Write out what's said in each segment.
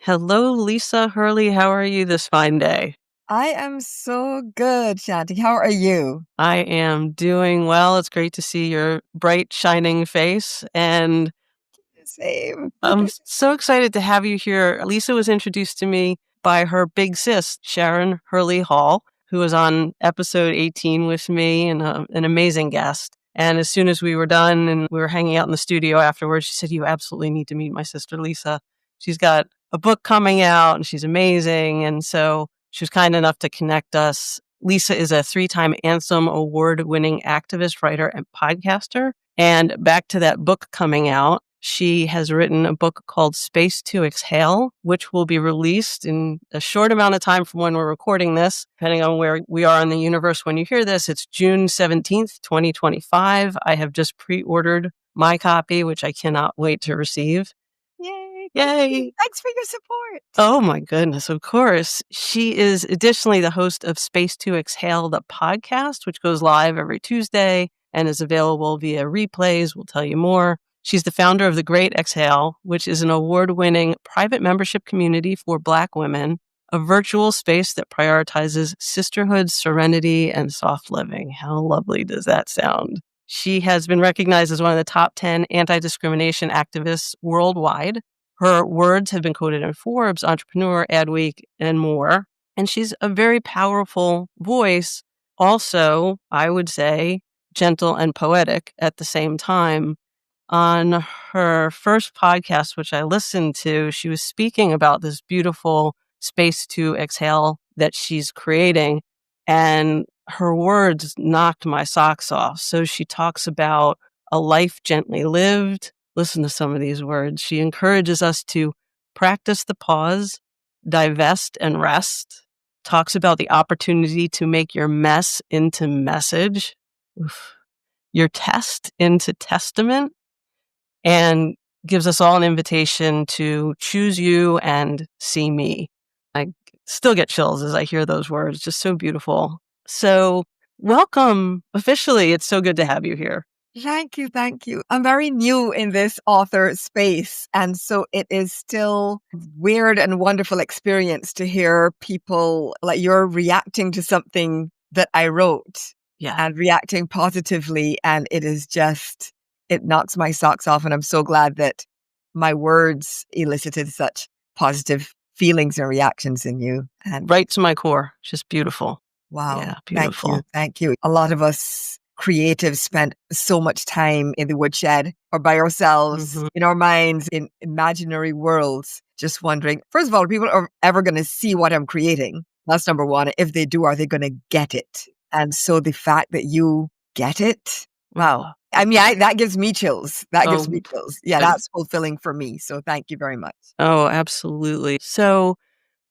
Hello, Lisa Hurley. How are you this fine day? I am so good, Shanti. How are you? I am doing well. It's great to see your bright, shining face. And Same. I'm so excited to have you here. Lisa was introduced to me by her big sis, Sharon Hurley Hall, who was on episode 18 with me and an amazing guest. And as soon as we were done and we were hanging out in the studio afterwards, she said, "You absolutely need to meet my sister, Lisa. She's got a book coming out and she's amazing." And so she was kind enough to connect us. Lisa is a 3-time Anthem award-winning activist, writer, and podcaster. And back to that book coming out, she has written a book called Space to Exhale, which will be released in a short amount of time from when we're recording this, depending on where we are in the universe when you hear this. It's June 17th, 2025. I have just pre-ordered my copy, which I cannot wait to receive. Yay. Yay. Thanks for your support. Oh my goodness, of course. She is additionally the host of Space to Exhale, the podcast, which goes live every Tuesday and is available via replays. We'll tell you more. She's the founder of The Great Exhale, which is an award-winning private membership community for Black women, a virtual space that prioritizes sisterhood, serenity, and soft living. How lovely does that sound? She has been recognized as one of the top 10 anti-discrimination activists worldwide. Her words have been quoted in Forbes, Entrepreneur, Adweek, and more. And she's a very powerful voice. Also, I would say, gentle and poetic at the same time. On her first podcast, which I listened to, she was speaking about this beautiful space to exhale that she's creating. And her words knocked my socks off. So she talks about a life gently lived. Listen to some of these words. She encourages us to practice the pause, divest and rest. Talks about the opportunity to make your mess into message, your test into testament, and gives us all an invitation to choose you and see me. I still get chills as I hear those words. Just so beautiful. So welcome officially. It's so good to have you here. Thank you. Thank you. I'm very new in this author space. And so it is still weird and wonderful experience to hear people like you're reacting to something that I wrote and reacting positively. And it is just, it knocks my socks off. And I'm so glad that my words elicited such positive feelings and reactions in you. And right to my core. Just beautiful. Wow. Yeah, beautiful. Thank you. Thank you. A lot of us creatives spend so much time in the woodshed or by ourselves, in our minds, in imaginary worlds, just wondering, first of all, are people are ever going to see what I'm creating? That's number one. If they do, are they going to get it? And so the fact that you get it, wow. I mean, that gives me chills. That gives me chills. Yeah, that's fulfilling for me. So thank you very much. Oh, absolutely. So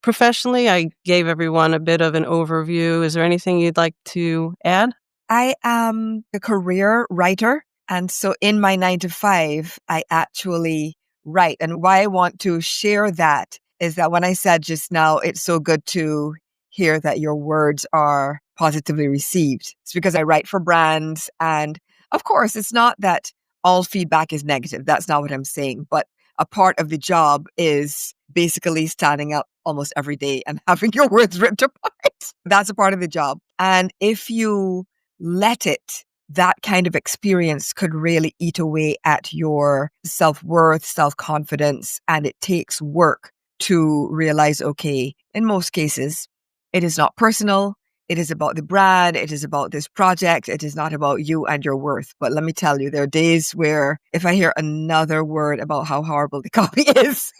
professionally, I gave everyone a bit of an overview. Is there anything you'd like to add? I am a career writer. And so in my 9-to-5, I actually write. And why I want to share that is that when I said just now, it's so good to hear that your words are positively received. It's because I write for brands. And of course, it's not that all feedback is negative. That's not what I'm saying. But a part of the job is basically standing up almost every day and having your words ripped apart. That's a part of the job. And if you let it, that kind of experience could really eat away at your self-worth, self-confidence. And it takes work to realize, okay, in most cases, it is not personal. It is about the brand. It is about this project. It is not about you and your worth. But let me tell you, there are days where if I hear another word about how horrible the copy is,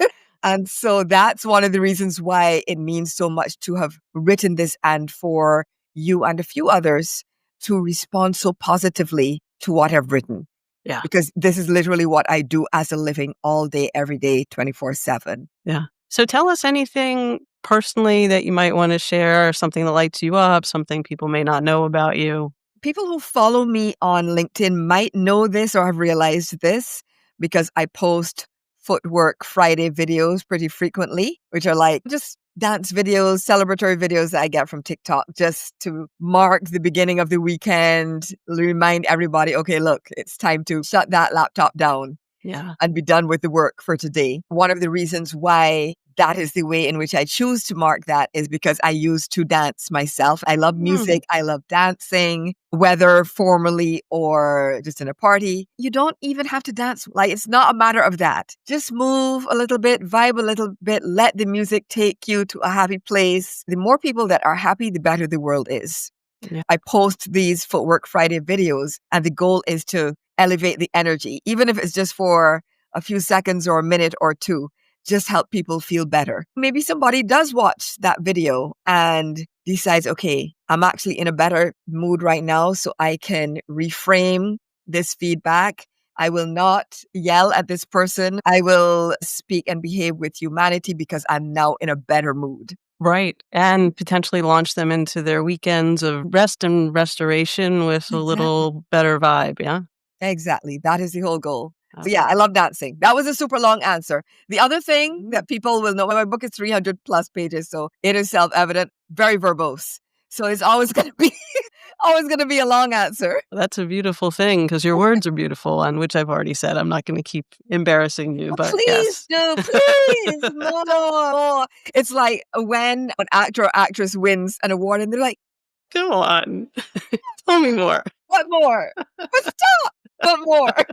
and so that's one of the reasons why it means so much to have written this and for you and a few others to respond so positively to what I've written. Yeah. Because this is literally what I do as a living all day, every day, 24/7. Yeah. So tell us anything personally that you might want to share, something that lights you up, something people may not know about you. People who follow me on LinkedIn might know this or have realized this because I post Footwork Friday videos pretty frequently, which are like just dance videos, celebratory videos that I get from TikTok just to mark the beginning of the weekend, remind everybody, okay, look, it's time to shut that laptop down and be done with the work for today. One of the reasons why that is the way in which I choose to mark that is because I used to dance myself. I love music. I love dancing, whether formally or just in a party. You don't even have to dance. Like, it's not a matter of that. Just move a little bit, vibe a little bit, let the music take you to a happy place. The more people that are happy, the better the world is. Yeah. I post these Footwork Friday videos, and the goal is to elevate the energy, even if it's just for a few seconds or a minute or two. Just help people feel better. Maybe somebody does watch that video and decides, okay, I'm actually in a better mood right now, so I can reframe this feedback. I will not yell at this person. I will speak and behave with humanity because I'm now in a better mood. Right. And potentially launch them into their weekends of rest and restoration with a little better vibe. Yeah. Exactly. That is the whole goal. So yeah, I love dancing. That was a super long answer. The other thing that people will know, my book is 300 plus pages, so it is self-evident, very verbose. So it's always going to be a long answer. That's a beautiful thing because your words are beautiful, and which I've already said. I'm not going to keep embarrassing you, but please yes. do, please. No. It's like when an actor or actress wins an award and they're like, come on, tell me more. What more? But stop. What more?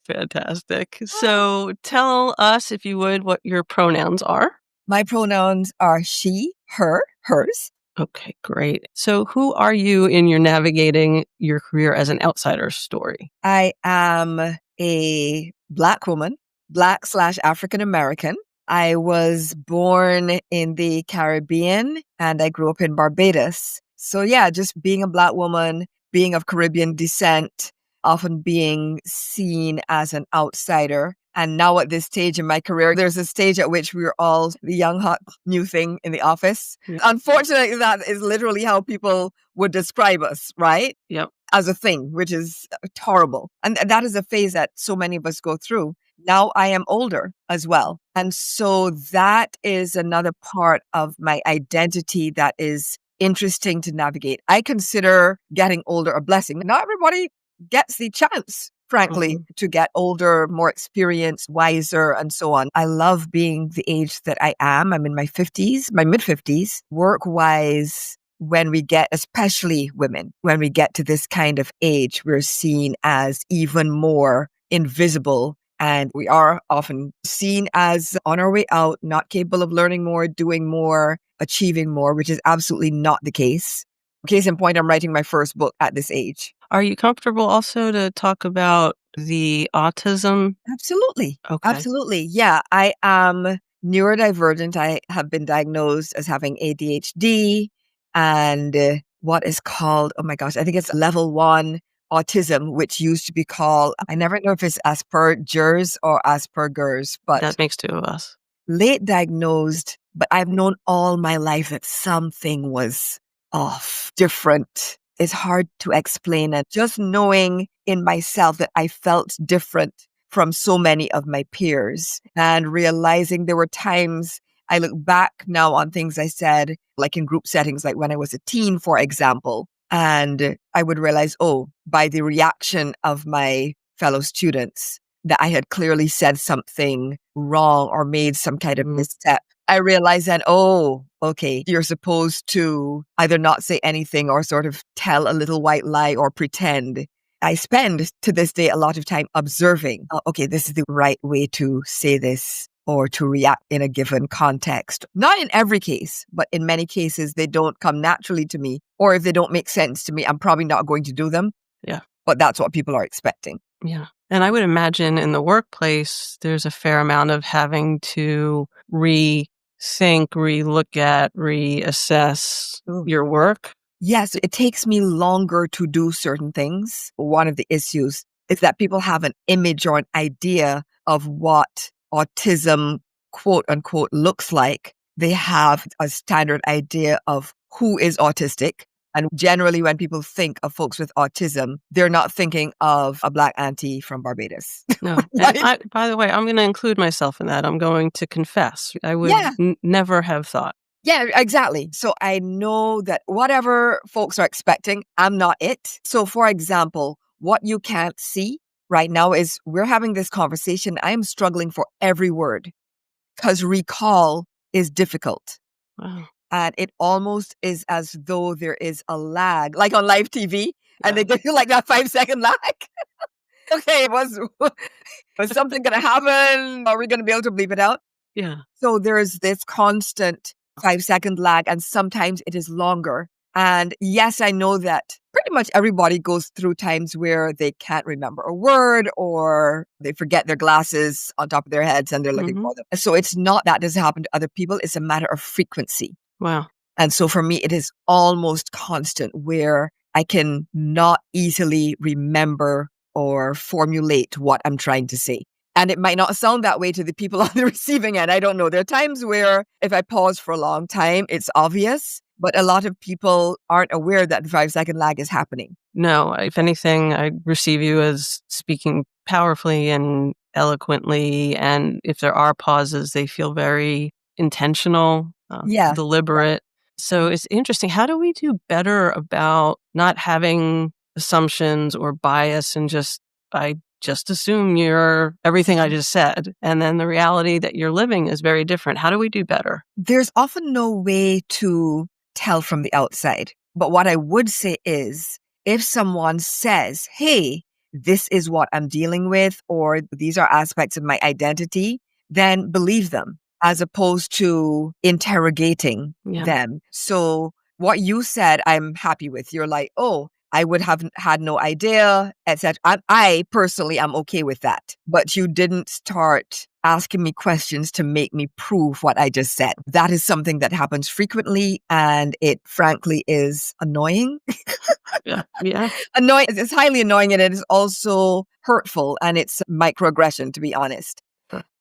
Fantastic. So tell us, if you would, what your pronouns are. My pronouns are she, her, hers. Okay, great. So who are you in your navigating your career as an outsider story? I am a Black woman, Black/African American. I was born in the Caribbean and I grew up in Barbados. So yeah, just being a Black woman, being of Caribbean descent, often being seen as an outsider. And now at this stage in my career, there's a stage at which we're all the young, hot, new thing in the office. Yeah. Unfortunately, that is literally how people would describe us, right? Yep. As a thing, which is horrible. And that is a phase that so many of us go through. Now I am older as well. And so that is another part of my identity that is interesting to navigate. I consider getting older a blessing. Not everybody gets the chance, frankly, to get older, more experienced, wiser, and so on. I love being the age that I am. I'm in my 50s, my mid-50s. Work-wise, when we get, especially women, when we get to this kind of age, we're seen as even more invisible. And we are often seen as on our way out, not capable of learning more, doing more, achieving more, which is absolutely not the case. Case in point, I'm writing my first book at this age. Are you comfortable also to talk about the autism? Absolutely. Okay. Absolutely. Yeah, I am neurodivergent. I have been diagnosed as having ADHD and what is called, oh my gosh, I think it's level 1 autism, which used to be called, I never know if it's Asperger's or Asperger's, but that makes two of us. Late diagnosed, but I've known all my life that something was off, different. It's hard to explain. And just knowing in myself that I felt different from so many of my peers and realizing there were times I look back now on things I said, like in group settings, like when I was a teen, for example, and I would realize, oh, by the reaction of my fellow students, that I had clearly said something wrong or made some kind of misstep. I realized then, oh, okay, you're supposed to either not say anything or sort of tell a little white lie or pretend. I spend to this day a lot of time observing, okay, this is the right way to say this or to react in a given context. Not in every case, but in many cases, they don't come naturally to me. Or if they don't make sense to me, I'm probably not going to do them. Yeah. But that's what people are expecting. Yeah. And I would imagine in the workplace, there's a fair amount of having to rethink, relook at, reassess your work. Yes, it takes me longer to do certain things. One of the issues is that people have an image or an idea of what autism, quote unquote, looks like. They have a standard idea of who is autistic. And generally, when people think of folks with autism, they're not thinking of a Black auntie from Barbados. No. Right? By the way, I'm going to include myself in that. I'm going to confess. I would never have thought. Yeah, exactly. So I know that whatever folks are expecting, I'm not it. So for example, what you can't see, right now is we're having this conversation. I am struggling for every word because recall is difficult. Wow. And it almost is as though there is a lag, like on live TV, and they give you like that 5-second lag. Okay, was something going to happen? Are we going to be able to bleep it out? Yeah. So there's this constant 5-second lag, and sometimes it is longer. And yes, I know that pretty much everybody goes through times where they can't remember a word or they forget their glasses on top of their heads and they're looking for them. So it's not that doesn't happen to other people. It's a matter of frequency. Wow. And so for me, it is almost constant where I can not easily remember or formulate what I'm trying to say. And it might not sound that way to the people on the receiving end. I don't know. There are times where if I pause for a long time, it's obvious, but a lot of people aren't aware that the 5-second lag is happening. No, if anything, I receive you as speaking powerfully and eloquently. And if there are pauses, they feel very intentional, deliberate. So it's interesting. How do we do better about not having assumptions or bias and I just assume you're everything I just said. And then the reality that you're living is very different. How do we do better? There's often no way to tell from the outside. But what I would say is if someone says, hey, this is what I'm dealing with, or these are aspects of my identity, then believe them as opposed to interrogating them. So what you said, I'm happy with. You're like, oh, I would have had no idea, etc. I personally am okay with that. But you didn't start asking me questions to make me prove what I just said. That is something that happens frequently, and it frankly is annoying. Yeah. Annoying. It's highly annoying, and it is also hurtful, and it's microaggression, to be honest.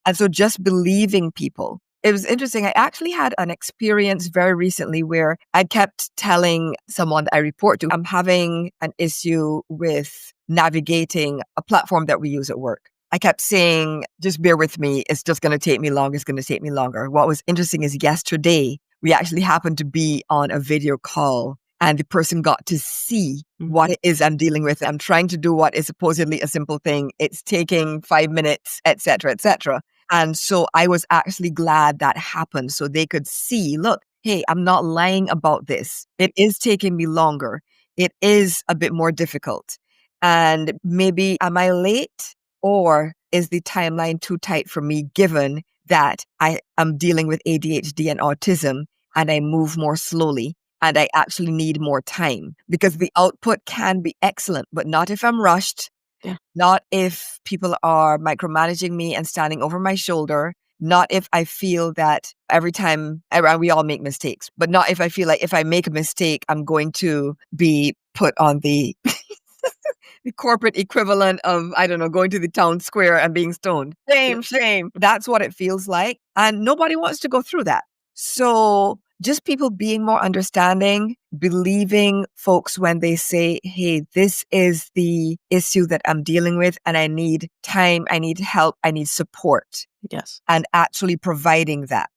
And so just believing people. It was interesting. I actually had an experience very recently where I kept telling someone that I report to, I'm having an issue with navigating a platform that we use at work. I kept saying, just bear with me. It's just going to take me longer. It's going to take me longer. What was interesting is yesterday, we actually happened to be on a video call and the person got to see what it is I'm dealing with. I'm trying to do what is supposedly a simple thing. It's taking 5 minutes, etc., etc. And so I was actually glad that happened so they could see, look, hey, I'm not lying about this. It is taking me longer. It is a bit more difficult. And maybe am I late or is the timeline too tight for me given that I am dealing with ADHD and autism and I move more slowly and I actually need more time because the output can be excellent, but not if I'm rushed. Not if people are micromanaging me and standing over my shoulder. Not if I feel that every time we all make mistakes, but not if I feel like if I make a mistake, I'm going to be put on the the corporate equivalent of, I don't know, going to the town square and being stoned. Shame. That's what it feels like. And nobody wants to go through that. So just people being more understanding, believing folks when they say, hey, this is the issue that I'm dealing with and I need time, I need help, I need support. Yes. And actually providing that.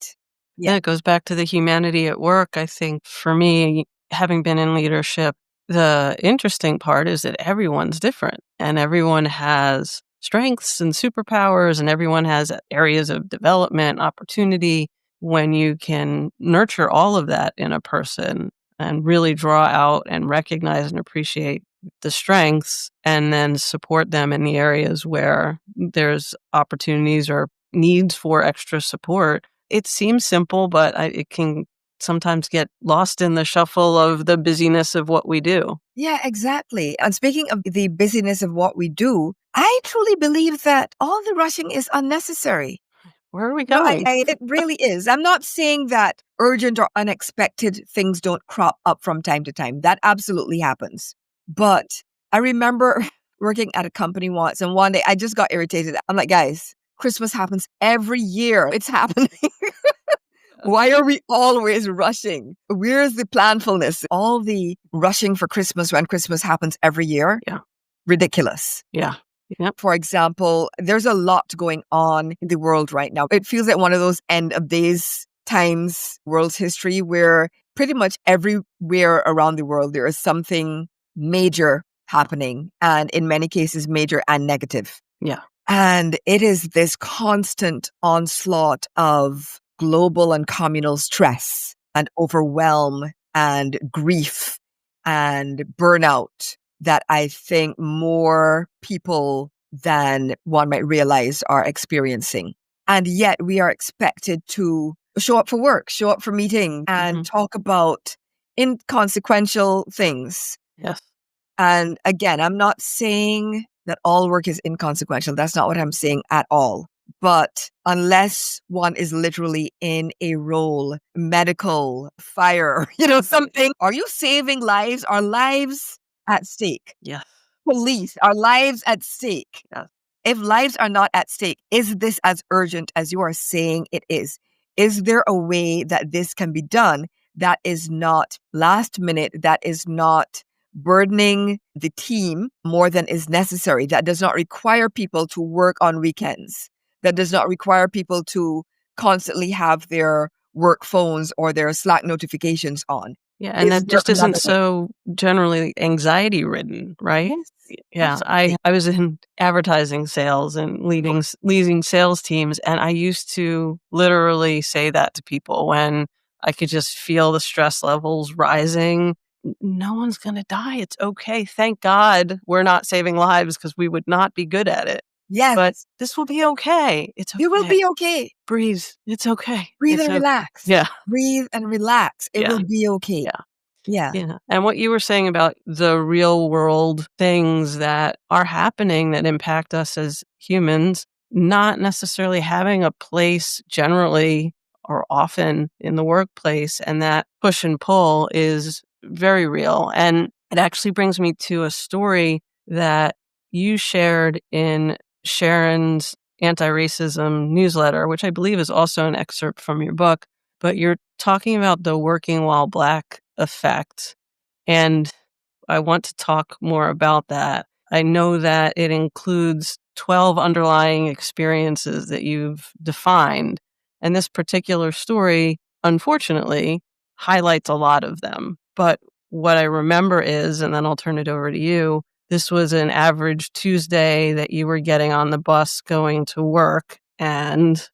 Yeah, it goes back to the humanity at work. I think for me, having been in leadership, the interesting part is that everyone's different and everyone has strengths and superpowers and everyone has areas of development, opportunity. When you can nurture all of that in a person and really draw out and recognize and appreciate the strengths and then support them in the areas where there's opportunities or needs for extra support. It seems simple, but it can sometimes get lost in the shuffle of the busyness of what we do. Yeah, exactly. And speaking of the busyness of what we do, I truly believe that all the rushing is unnecessary. Where are we going? No, it really is. I'm not saying that urgent or unexpected things don't crop up from time to time. That absolutely happens. But I remember working at a company once, and one day I just got irritated. I'm like, guys, Christmas happens every year. It's happening. Why are we always rushing? Where's the planfulness? All the rushing for Christmas when Christmas happens every year. Yeah. Ridiculous. Yeah. Yep. For example, there's a lot going on in the world right now. It feels like one of those end of days times, world's history, where pretty much everywhere around the world, there is something major happening, and in many cases, major and negative. Yeah. And it is this constant onslaught of global and communal stress and overwhelm and grief and burnout that I think more people than one might realize are experiencing. And yet we are expected to show up for work, show up for meetings, and talk about inconsequential things. Yes. And again, I'm not saying that all work is inconsequential. That's not what I'm saying at all. But unless one is literally in a role, medical, fire, something, are you saving lives? Are lives at stake? Yes. Police, are lives at stake? Yes. If lives are not at stake, is this as urgent as you are saying it is? Is there a way that this can be done that is not last minute, that is not burdening the team more than is necessary, that does not require people to work on weekends, that does not require people to constantly have their work phones or their Slack notifications on? Yeah, and Is that there just another isn't way? so generally anxiety ridden, right? Yes, Yeah, absolutely. I was in advertising sales and leading sales teams, and I used to literally say that to people when I could just feel the stress levels rising. No one's gonna die. It's okay. Thank God we're not saving lives because we would not be good at it. But Yes, this will be okay. It's you will okay. be okay. Breathe. It's okay. Breathe It's and okay. relax. Yeah. Breathe and relax. It Yeah. will be okay. Yeah. Yeah. Yeah. And what you were saying about the real world things that are happening that impact us as humans, not necessarily having a place generally or often in the workplace, and that push and pull is very real. And it actually brings me to a story that you shared in Sharon's anti-racism newsletter, which I believe is also an excerpt from your book. But you're talking about the working while Black effect. And I want to talk more about that. I know that it includes 12 underlying experiences that you've defined. And this particular story, unfortunately, highlights a lot of them. But what I remember is, and then I'll turn it over to you, this was an average Tuesday that you were getting on the bus going to work. And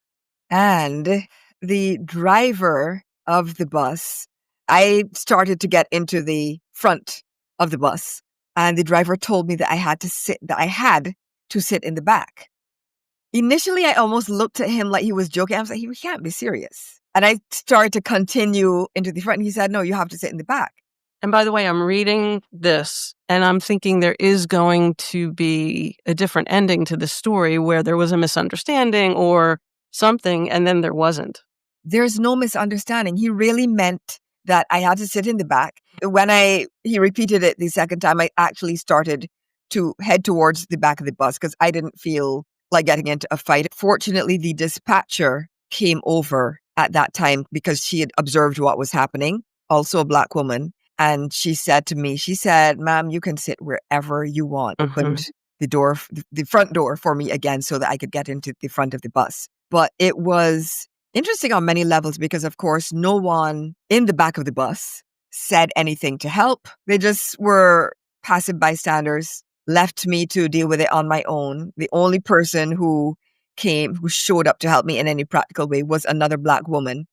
the driver of the bus, I started to get into the front of the bus, and the driver told me that I had to sit in the back. Initially, I almost looked at him like he was joking. I was like, he can't be serious. And I started to continue into the front, and he said, no, you have to sit in the back. And by the way, I'm reading this and I'm thinking there is going to be a different ending to the story where there was a misunderstanding or something, and then there wasn't. There's no misunderstanding. He really meant that I had to sit in the back. When he repeated it the second time, I actually started to head towards the back of the bus because I didn't feel like getting into a fight. Fortunately, the dispatcher came over at that time because she had observed what was happening, also a Black woman. And she said to me, ma'am, you can sit wherever you want. Opened the door, the front door for me again so that I could get into the front of the bus. But it was interesting on many levels because, of course, no one in the back of the bus said anything to help. They just were passive bystanders, left me to deal with it on my own. The only person who showed up to help me in any practical way was another Black woman.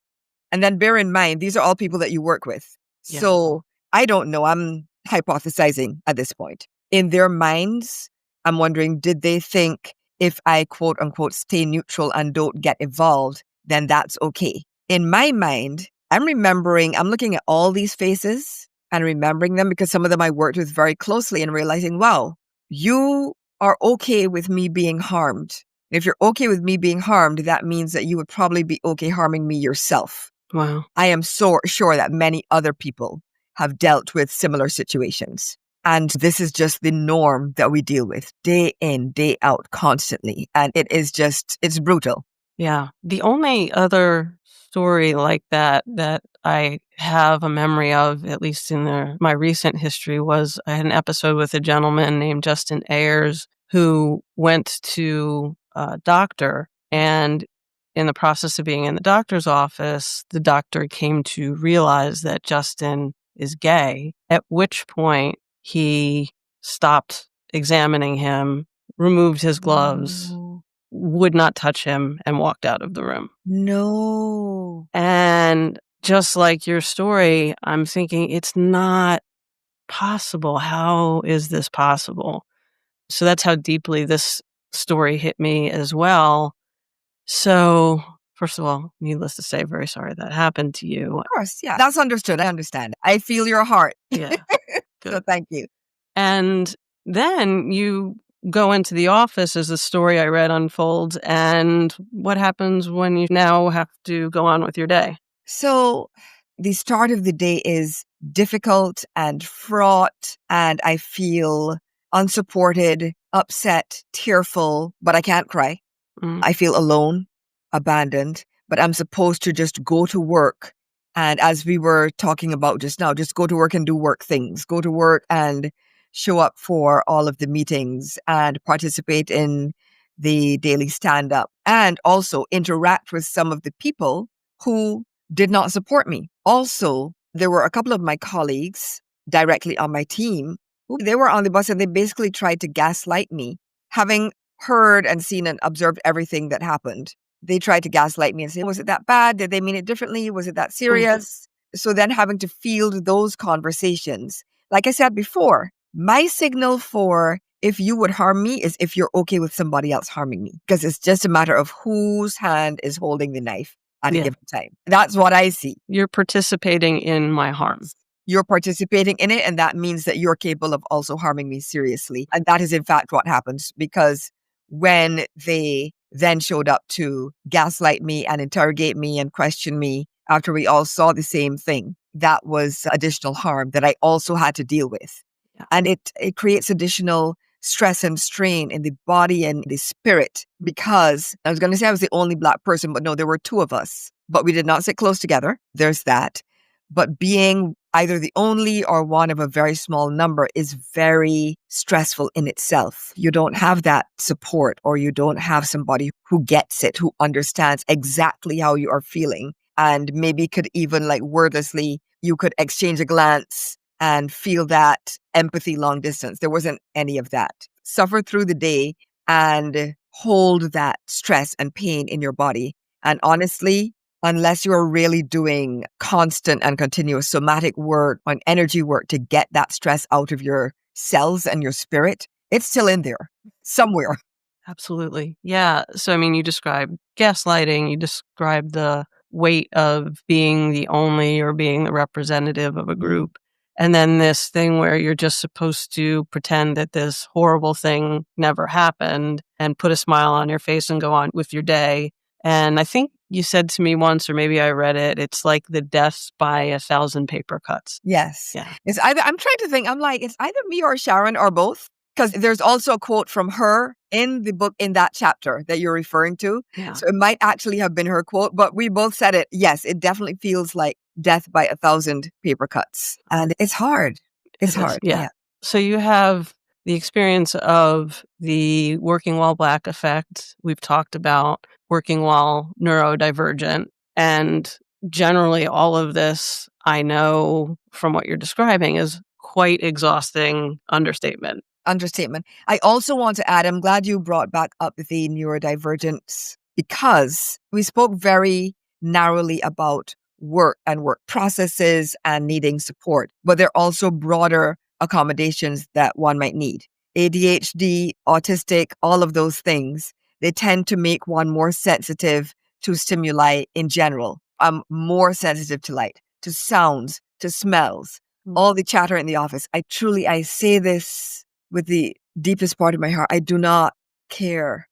And then bear in mind, these are all people that you work with. Yeah. So I don't know. I'm hypothesizing at this point. In their minds, I'm wondering, did they think if I quote unquote stay neutral and don't get involved, then that's okay? In my mind, I'm looking at all these faces and remembering them because some of them I worked with very closely and realizing, wow, you are okay with me being harmed. If you're okay with me being harmed, that means that you would probably be okay harming me yourself. Wow. I am so sure that many other people have dealt with similar situations. And this is just the norm that we deal with day in, day out, constantly. And it's brutal. Yeah. The only other story like that I have a memory of, at least in my recent history, was I had an episode with a gentleman named Justin Ayers who went to a doctor, and in the process of being in the doctor's office, the doctor came to realize that Justin is gay, at which point he stopped examining him, removed his gloves, No. would not touch him, and walked out of the room. No. And just like your story, I'm thinking it's not possible. How is this possible? So that's how deeply this story hit me as well. So, first of all, needless to say, very sorry that happened to you. Of course, yeah. That's understood. I understand. I feel your heart. Yeah, So good. thank you. And then you go into the office as the story I read unfolds. And what happens when you now have to go on with your day? So the start of the day is difficult and fraught, and I feel unsupported, upset, tearful, but I can't cry. Mm, I feel alone, abandoned, but I'm supposed to just go to work. And as we were talking about just now, just go to work and do work things, go to work and show up for all of the meetings and participate in the daily stand up and also interact with some of the people who did not support me. Also, there were a couple of my colleagues directly on my team who they were on the bus and they basically tried to gaslight me, having heard and seen and observed everything that happened. They tried to gaslight me and say, was it that bad? Did they mean it differently? Was it that serious? So then having to field those conversations. Like I said before, my signal for if you would harm me is if you're okay with somebody else harming me, because it's just a matter of whose hand is holding the knife at a Yeah. given time. That's what I see. You're participating in my harm. You're participating in it, and that means that you're capable of also harming me seriously. And that is in fact what happens, because when they then showed up to gaslight me and interrogate me and question me after we all saw the same thing, that was additional harm that I also had to deal with. Yeah. And it creates additional stress and strain in the body and the spirit, because I was going to say I was the only Black person, but no, there were two of us, but we did not sit close together. There's that. But being either the only or one of a very small number is very stressful in itself. You don't have that support, or you don't have somebody who gets it, who understands exactly how you are feeling, and maybe could even like wordlessly, you could exchange a glance and feel that empathy long distance. There wasn't any of that. Suffer through the day and hold that stress and pain in your body. And honestly, unless you're really doing constant and continuous somatic work and energy work to get that stress out of your cells and your spirit, it's still in there somewhere. Absolutely. Yeah. So, I mean, you described gaslighting, you described the weight of being the only or being the representative of a group. And then this thing where you're just supposed to pretend that this horrible thing never happened and put a smile on your face and go on with your day. And I think you said to me once, or maybe I read it, it's like the death by 1,000 paper cuts. Yes. Yeah. It's either, I'm trying to think, I'm like, it's either me or Sharon or both. Because there's also a quote from her in the book in that chapter that you're referring to. Yeah. So it might actually have been her quote, but we both said it. Yes, it definitely feels like death by 1,000 paper cuts. And it's hard. It's hard. Yeah. So you have the experience of the working while Black effect. We've talked about working while neurodivergent. And generally, all of this, I know from what you're describing, is quite exhausting understatement. I also want to add, I'm glad you brought back up the neurodivergence, because we spoke very narrowly about work and work processes and needing support, but there are also broader accommodations that one might need. ADHD, autistic, all of those things, they tend to make one more sensitive to stimuli in general. I'm more sensitive to light, to sounds, to smells, all the chatter in the office. I say this with the deepest part of my heart. I do not care.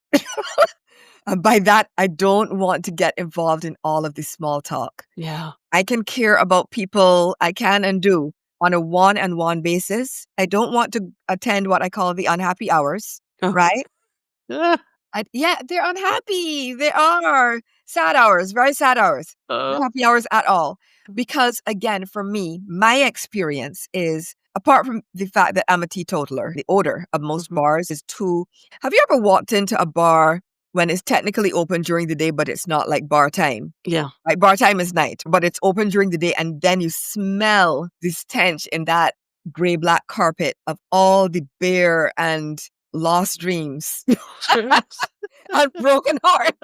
And by that, I don't want to get involved in all of the small talk. Yeah. I can care about people. I can and do on a one-on-one basis. I don't want to attend what I call the unhappy hours, right? Yeah, they're unhappy. They are sad hours, very sad hours. Not happy hours at all. Because again, for me, my experience is, apart from the fact that I'm a teetotaler, the odor of most bars is too... Have you ever walked into a bar when it's technically open during the day, but it's not like bar time? Yeah. Like bar time is night, but it's open during the day, and then you smell the stench in that gray-black carpet of all the beer and lost dreams and broken heart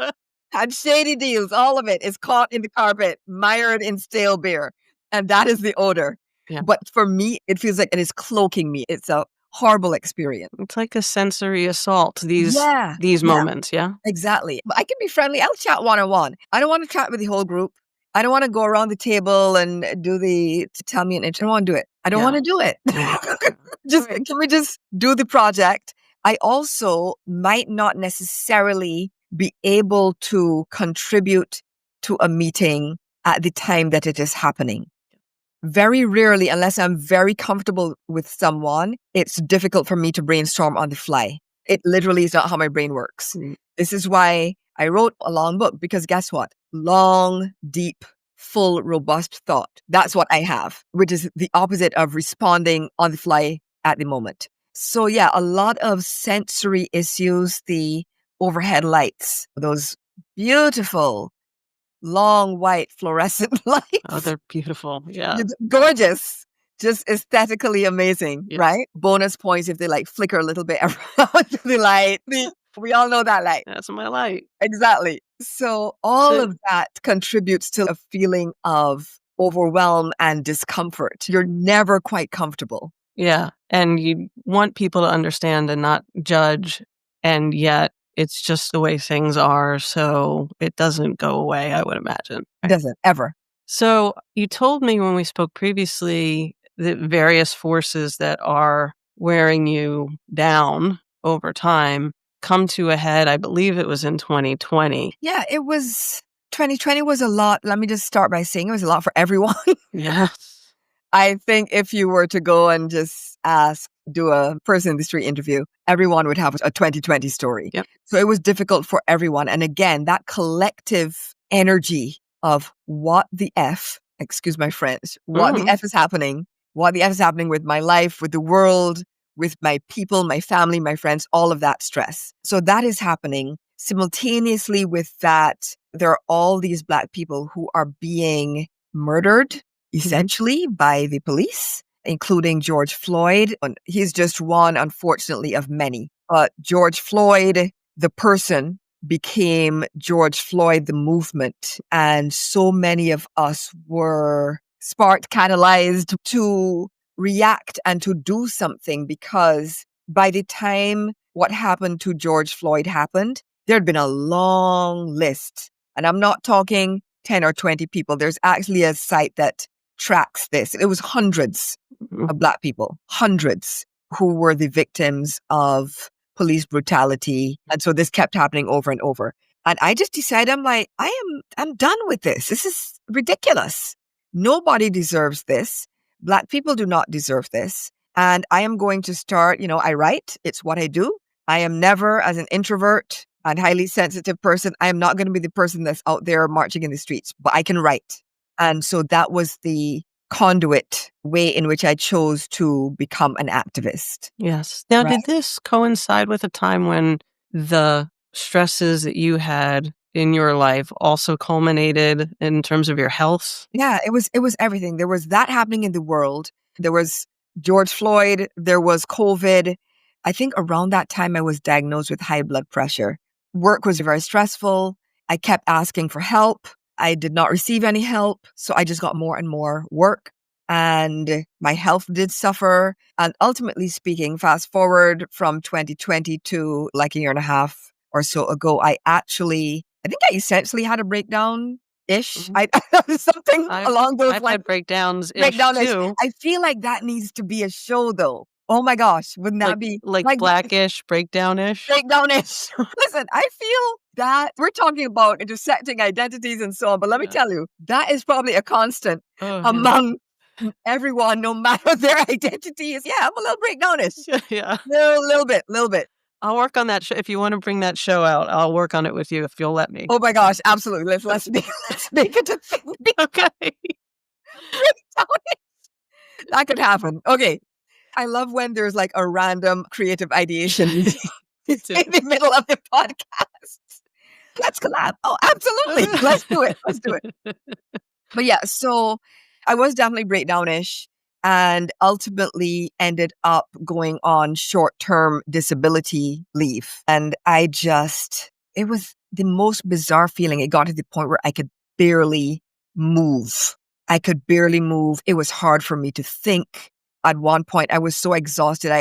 and shady deals. All of it is caught in the carpet, mired in stale beer. And that is the odor. Yeah. But for me, it feels like it is cloaking me. It's a horrible experience. It's like a sensory assault, these Yeah. moments, yeah? Exactly. But I can be friendly. I'll chat one-on-one. I don't want to chat with the whole group. I don't want to go around the table and do tell me an intro. I don't want to do it. I don't want to do it. Can we just do the project? I also might not necessarily be able to contribute to a meeting at the time that it is happening. Very rarely, unless I'm very comfortable with someone, it's difficult for me to brainstorm on the fly. It literally is not how my brain works. This is why I wrote a long book, because guess what? Long, deep, full, robust thought. That's what I have, which is the opposite of responding on the fly at the moment. So yeah, a lot of sensory issues, the overhead lights, those beautiful, long, white fluorescent lights. Oh, they're beautiful. Yeah. Gorgeous. Just aesthetically amazing, Yes. right? Bonus points if they like flicker a little bit around the light. We all know that light. That's my light. Exactly. So all of that contributes to a feeling of overwhelm and discomfort. You're never quite comfortable. Yeah. And you want people to understand and not judge. And yet it's just the way things are. So it doesn't go away, I would imagine. It doesn't, ever. So you told me when we spoke previously the various forces that are wearing you down over time come to a head. I believe it was in 2020. Yeah, 2020 was a lot. Let me just start by saying it was a lot for everyone. Yes. I think if you were to go and just do a person in the street interview, everyone would have a 2020 story. Yep. So it was difficult for everyone. And again, that collective energy of what the F, excuse my French, what the F is happening, what the F is happening with my life, with the world, with my people, my family, my friends, all of that stress. So that is happening. Simultaneously with that, there are all these Black people who are being murdered, essentially, by the police, including George Floyd. He's just one, unfortunately, of many. But George Floyd, the person, became George Floyd, the movement. And so many of us were sparked, catalyzed to react and to do something, because by the time what happened to George Floyd happened, there'd been a long list. And I'm not talking 10 or 20 people. There's actually a site that tracks this. It was hundreds of Black people, hundreds, who were the victims of police brutality. And so this kept happening over and over. And I just decided, I'm done with this. This is ridiculous. Nobody deserves this. Black people do not deserve this. And I am going to start, I write. It's what I do. I am never, as an introvert and highly sensitive person, I am not going to be the person that's out there marching in the streets, but I can write. And so that was the conduit way in which I chose to become an activist. Yes. Now, Right. Did this coincide with a time when the stresses that you had in your life also culminated in terms of your health? Yeah, it was everything. There was that happening in the world. There was George Floyd. There was COVID. I think around that time I was diagnosed with high blood pressure. Work was very stressful. I kept asking for help. I did not receive any help. So I just got more and more work, and my health did suffer. And ultimately speaking, fast forward from 2020 to like a year and a half or so ago, I think I essentially had a breakdown-ish. Something along those I've lines. had breakdowns-ish Breakdown-ish. too. I feel like that needs to be a show though. Oh my gosh, wouldn't that be Like Blackish, breakdown-ish? breakdown-ish? Listen, I feel that we're talking about intersecting identities and so on, but let me tell you, that is probably a constant among everyone, no matter their identity is. Yeah, I'm a little breakdownish. Yeah. Little bit. I'll work on that show. If you want to bring that show out, I'll work on it with you if you'll let me. Oh my gosh, absolutely. Let's make it a thing. Okay. Breakdownish. That could happen. Okay. I love when there's like a random creative ideation in the middle of the podcast. Let's collab. Oh, absolutely. Let's do it. But yeah, so I was definitely breakdownish. and ultimately ended up going on short-term disability leave. And it was the most bizarre feeling. It got to the point where I could barely move. It was hard for me to think. At one point, I was so exhausted.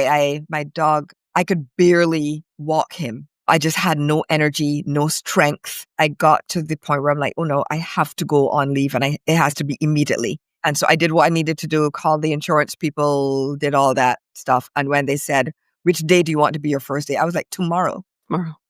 My dog, I could barely walk him. I just had no energy, no strength. I got to the point where I'm like, oh no, I have to go on leave and it has to be immediately. And so I did what I needed to do, called the insurance people, did all that stuff. And when they said, which day do you want to be your first day? I was like, tomorrow.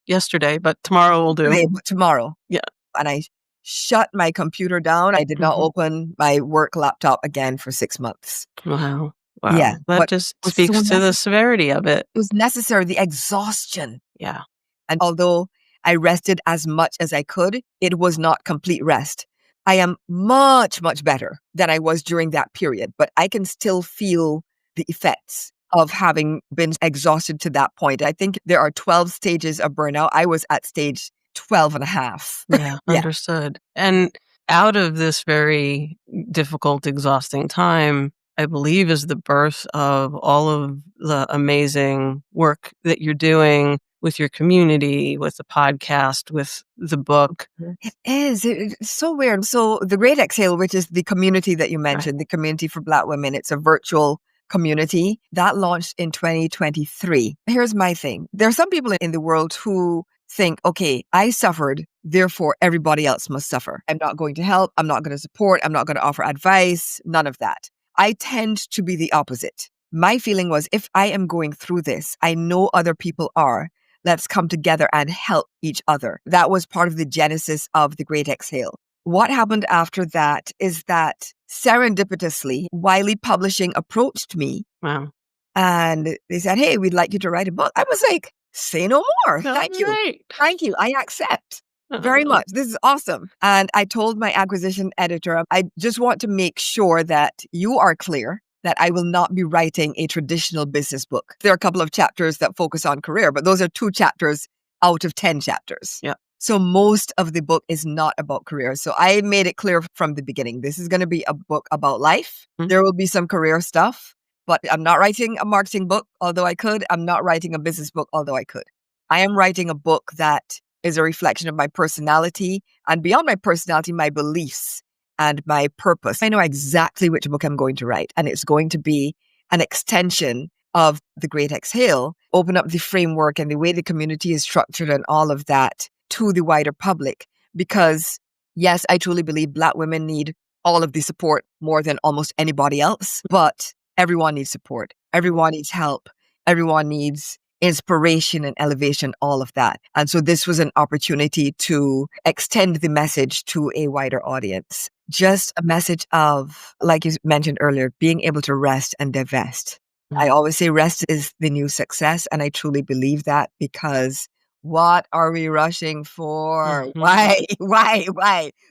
Yesterday, but tomorrow will do. Today, but tomorrow. Yeah. And I shut my computer down. I did not open my work laptop again for 6 months. Wow. Yeah. That just speaks to the severity of it. It was necessary, the exhaustion. Yeah. And although I rested as much as I could, it was not complete rest. I am much, much better than I was during that period, but I can still feel the effects of having been exhausted to that point. I think there are 12 stages of burnout. I was at stage 12 and a half. Yeah, understood. And out of this very difficult, exhausting time, I believe is the birth of all of the amazing work that you're doing with your community, with the podcast, with the book. It is. It's so weird. So the Great Exhale, which is the community that you mentioned, the community for Black women, it's a virtual community that launched in 2023. Here's my thing. There are some people in the world who think, okay, I suffered, therefore everybody else must suffer. I'm not going to help. I'm not going to support. I'm not going to offer advice. None of that. I tend to be the opposite. My feeling was, if I am going through this, I know other people are. Let's come together and help each other. That was part of the genesis of the Great Exhale. What happened after that is that serendipitously, Wiley Publishing approached me. Wow. And they said, hey, we'd like you to write a book. I was like, say no more. Thank you. Thank you. I accept. Very much. This is awesome. And I told my acquisition editor, I just want to make sure that you are clear that I will not be writing a traditional business book. There are a couple of chapters that focus on career, but those are 2 chapters out of 10 chapters. Yeah. So most of the book is not about career. So I made it clear from the beginning, this is going to be a book about life. Mm-hmm. There will be some career stuff, but I'm not writing a marketing book, although I could. I'm not writing a business book, although I could. I am writing a book that is a reflection of my personality, and beyond my personality, my beliefs and my purpose. I know exactly which book I'm going to write, and it's going to be an extension of the Great Exhale, open up the framework and the way the community is structured and all of that to the wider public. Because yes, I truly believe Black women need all of the support more than almost anybody else, but everyone needs support. Everyone needs help. Everyone needs inspiration and elevation, all of that. And so this was an opportunity to extend the message to a wider audience. Just a message of, like you mentioned earlier, being able to rest and divest. Mm-hmm. I always say rest is the new success. And I truly believe that, because what are we rushing for? Mm-hmm.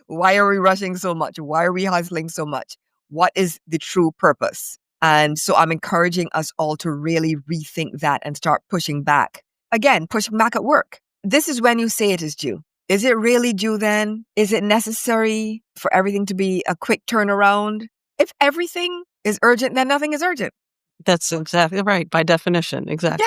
Why are we rushing so much? Why are we hustling so much? What is the true purpose? And so I'm encouraging us all to really rethink that and start pushing back. Again, pushing back at work. This is when you say it is due. Is it really due then? Is it necessary for everything to be a quick turnaround? If everything is urgent, then nothing is urgent. That's exactly right. By definition. Exactly.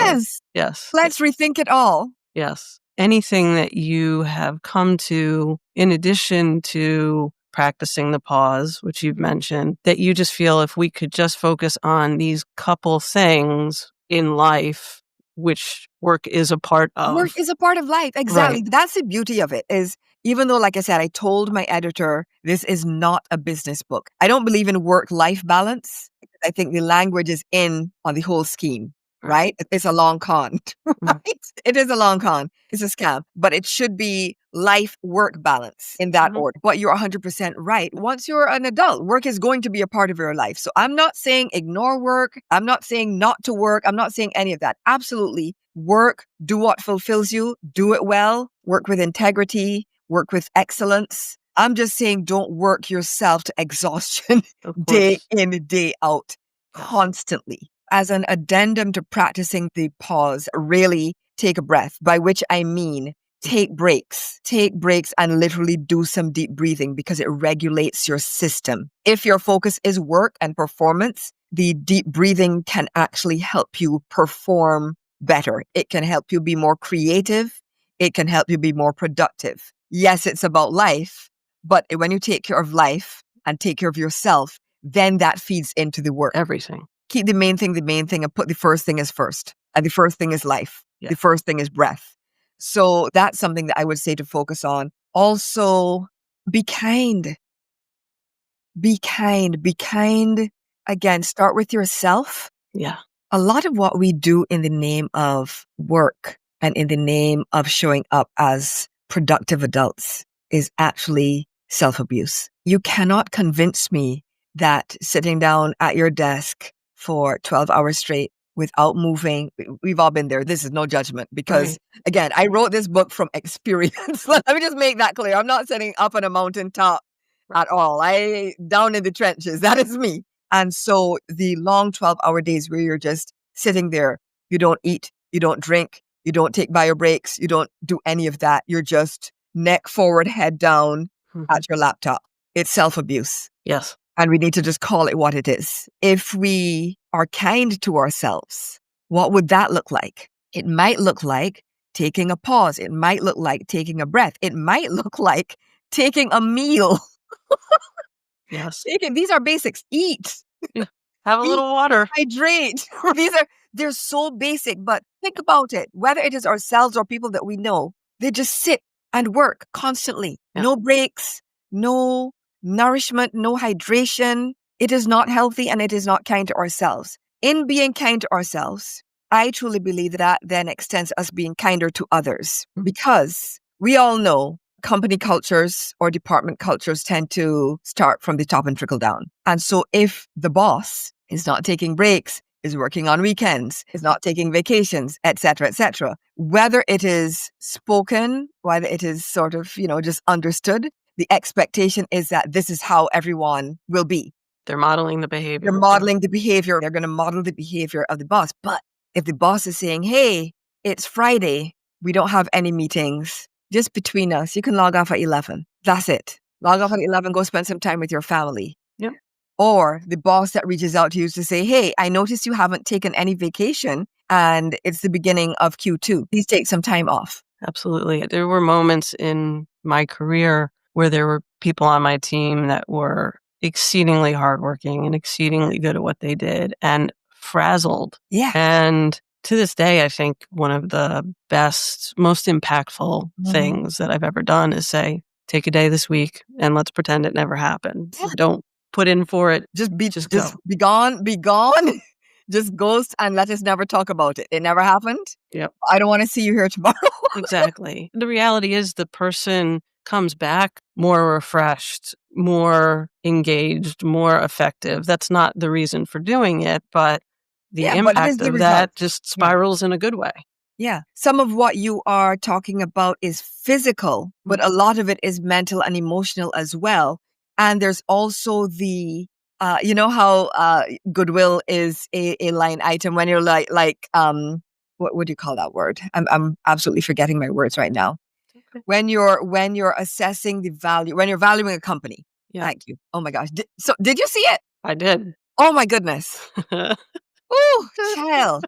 Yes. Let's rethink it all. Yes. Anything that you have come to in addition to practicing the pause, which you've mentioned, that you just feel if we could just focus on these couple things in life, which work is a part of. Work is a part of life. Exactly. Right. That's the beauty of it, is even though, like I said, I told my editor, this is not a business book. I don't believe in work-life balance. I think the language is in on the whole scheme. Right? It's a long con, right? It is a long con. It's a scam, but it should be life-work balance in that order. But you're 100% right. Once you're an adult, work is going to be a part of your life. So I'm not saying ignore work. I'm not saying not to work. I'm not saying any of that. Absolutely. Work, do what fulfills you, do it well, work with integrity, work with excellence. I'm just saying don't work yourself to exhaustion day in, day out, constantly. As an addendum to practicing the pause, really take a breath, by which I mean take breaks and literally do some deep breathing, because it regulates your system. If your focus is work and performance, the deep breathing can actually help you perform better. It can help you be more creative. It can help you be more productive. Yes, it's about life, but when you take care of life and take care of yourself, then that feeds into the work. Everything. Keep the main thing, and put the first thing as first. And the first thing is life. Yeah. The first thing is breath. So that's something that I would say to focus on. Also, be kind. Be kind. Be kind. Again, start with yourself. Yeah. A lot of what we do in the name of work and in the name of showing up as productive adults is actually self-abuse. You cannot convince me that sitting down at your desk for 12 hours straight without moving, we've all been there. This is no judgment because, again, I wrote this book from experience. Let me just make that clear. I'm not sitting up on a mountaintop at all. I down in the trenches. That is me. And so the long 12-hour days where you're just sitting there, you don't eat, you don't drink, you don't take bio breaks, you don't do any of that. You're just neck forward, head down at your laptop. It's self-abuse. Yes. And we need to just call it what it is. If we are kind to ourselves, what would that look like? It might look like taking a pause. It might look like taking a breath. It might look like taking a meal. Yes. These are basics. Eat. Yeah. Have a little water. Hydrate. They're so basic, but think about it. Whether it is ourselves or people that we know, they just sit and work constantly. Yeah. No breaks, no nourishment, no hydration. It is not healthy and it is not kind to ourselves. In being kind to ourselves, I truly believe that then extends us being kinder to others because we all know company cultures or department cultures tend to start from the top and trickle down. And so if the boss is not taking breaks, is working on weekends, is not taking vacations, etc., whether it is spoken, whether it is sort of, just understood, the expectation is that this is how everyone will be. They're modeling the behavior. They're modeling the behavior. They're going to model the behavior of the boss. But if the boss is saying, hey, it's Friday, we don't have any meetings, just between us, you can log off at 11. That's it. Log off at 11, go spend some time with your family. Yep. Or the boss that reaches out to you to say, hey, I noticed you haven't taken any vacation and it's the beginning of Q2. Please take some time off. Absolutely. There were moments in my career where there were people on my team that were exceedingly hardworking and exceedingly good at what they did and frazzled. Yeah. And to this day, I think one of the best, most impactful things that I've ever done is say, take a day this week and let's pretend it never happened. Yeah. Don't put in for it. Just go. Be gone. Just ghost and let us never talk about it. It never happened. Yep. I don't want to see you here tomorrow. Exactly. The reality is the person comes back more refreshed, more engaged, more effective. That's not the reason for doing it, but the impact of that just spirals in a good way. Yeah. Some of what you are talking about is physical, but a lot of it is mental and emotional as well. And there's also the, you know how goodwill is a line item when you're like, what would you call that word? I'm absolutely forgetting my words right now. Okay. When you're assessing the value, when you're valuing a company. Yeah. Thank you. Oh my gosh. Did you see it? I did. Oh my goodness. Oh, child.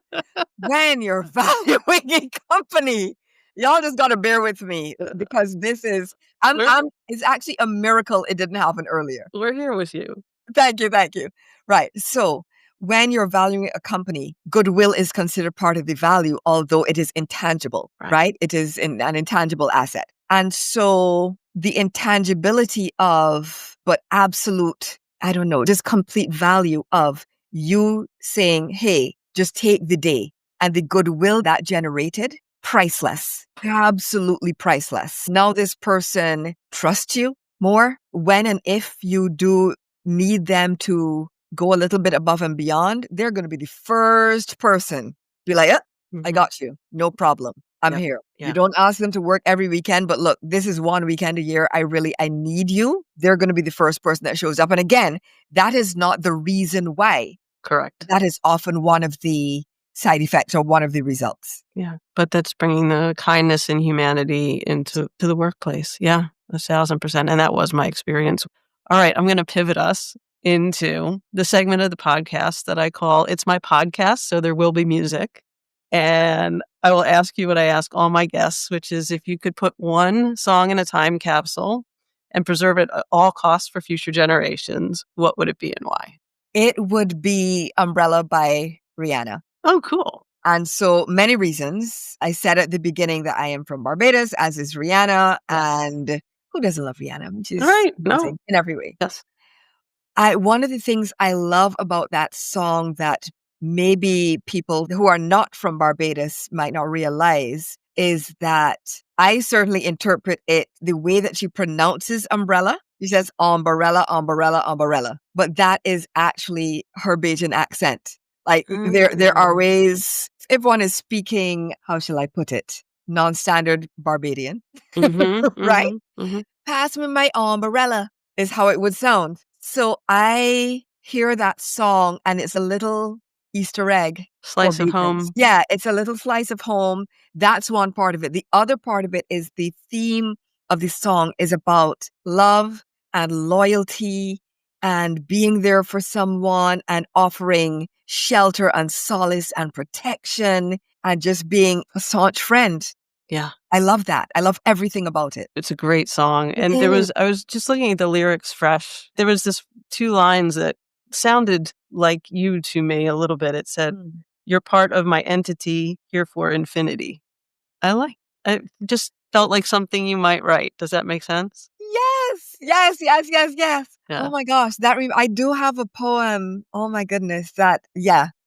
When you're valuing a company, y'all just got to bear with me because this is, it's actually a miracle it didn't happen earlier. We're here with you. Thank you. Right. So when you're valuing a company, goodwill is considered part of the value, although it is intangible, right? It is an intangible asset. And so the intangibility of, but absolute, just complete value of you saying, hey, just take the day, and the goodwill that generated, priceless, absolutely priceless. Now this person trusts you more when and if you do need them to go a little bit above and beyond. They're going to be the first person to be like, I got you. No problem. I'm here. Yeah. You don't ask them to work every weekend, but look, this is one weekend a year. I need you. They're going to be the first person that shows up. And again, that is not the reason why. Correct. That is often one of the side effects or one of the results. Yeah. But that's bringing the kindness and humanity into the workplace. Yeah. 1,000%. And that was my experience. All right. I'm going to pivot us into the segment of the podcast that I call It's My Podcast, so there will be music. And I will ask you what I ask all my guests, which is if you could put one song in a time capsule and preserve it at all costs for future generations, what would it be and why? It would be Umbrella by Rihanna. Oh, cool. And so many reasons. I said at the beginning that I am from Barbados, as is Rihanna. And who doesn't love Rihanna? She's amazing in every way. Yes. One of the things I love about that song that maybe people who are not from Barbados might not realize is that I certainly interpret it the way that she pronounces umbrella. She says umbrella, umbrella, umbrella. But that is actually her Bajan accent. Like there are ways, if one is speaking, how shall I put it? Non-standard Barbadian, right? Pass me my umbrella is how it would sound. So I hear that song and it's a little Easter egg. Slice of home. Yeah, it's a little slice of home. That's one part of it. The other part of it is the theme of the song is about love and loyalty and being there for someone and offering shelter and solace and protection and just being a staunch friend. Yeah. I love that. I love everything about it. It's a great song. And I was just looking at the lyrics fresh. There was this 2 lines that sounded like you to me a little bit. It said, "You're part of my entity here for infinity." It just felt like something you might write. Does that make sense? Yes. Yeah. Oh my gosh. I do have a poem. Oh my goodness. That,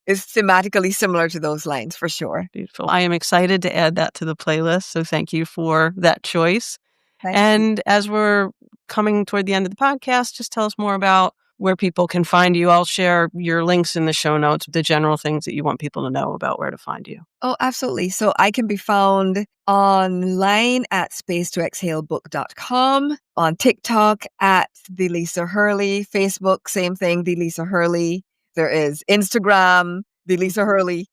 is thematically similar to those lines for sure. Beautiful. I am excited to add that to the playlist. So thank you for that choice. Thank you. As we're coming toward the end of the podcast, just tell us more about where people can find you. I'll share your links in the show notes, the general things that you want people to know about where to find you. Oh, absolutely. So I can be found online at space2exhalebook.com, on TikTok at the Lisa Hurley, Facebook, same thing, the Lisa Hurley. There is Instagram, the Lisa Hurley.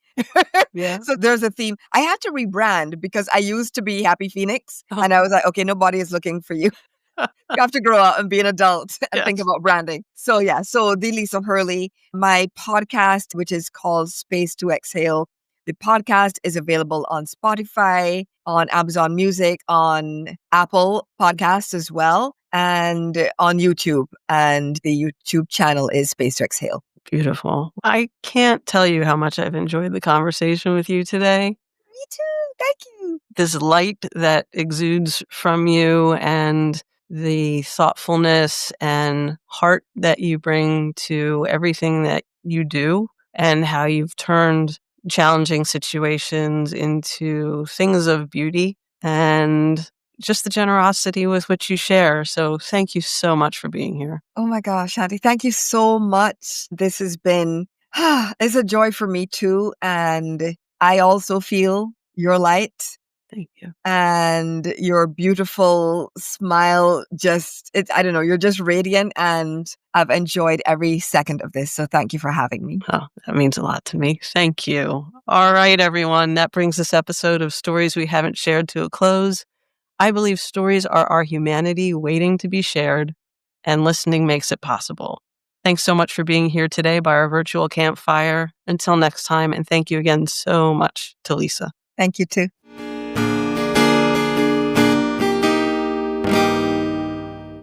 So there's a theme. I had to rebrand because I used to be Happy Phoenix and I was like, okay, nobody is looking for you. You have to grow up and be an adult and think about branding. So the Lisa Hurley, my podcast, which is called Space to Exhale. The podcast is available on Spotify, on Amazon Music, on Apple Podcasts as well, and on YouTube. And the YouTube channel is Space to Exhale. Beautiful. I can't tell you how much I've enjoyed the conversation with you today. Me too. Thank you. This light that exudes from you and the thoughtfulness and heart that you bring to everything that you do and how you've turned challenging situations into things of beauty and just the generosity with which you share. So thank you so much for being here. Oh my gosh, Shanti, thank you so much. This has been, it's a joy for me too. And I also feel your light. Thank you. And your beautiful smile, you're just radiant and I've enjoyed every second of this. So thank you for having me. Oh, that means a lot to me. Thank you. All right, everyone. That brings this episode of Stories We Haven't Shared to a close. I believe stories are our humanity waiting to be shared, and listening makes it possible. Thanks so much for being here today by our virtual campfire. Until next time, and thank you again so much to Lisa. Thank you too.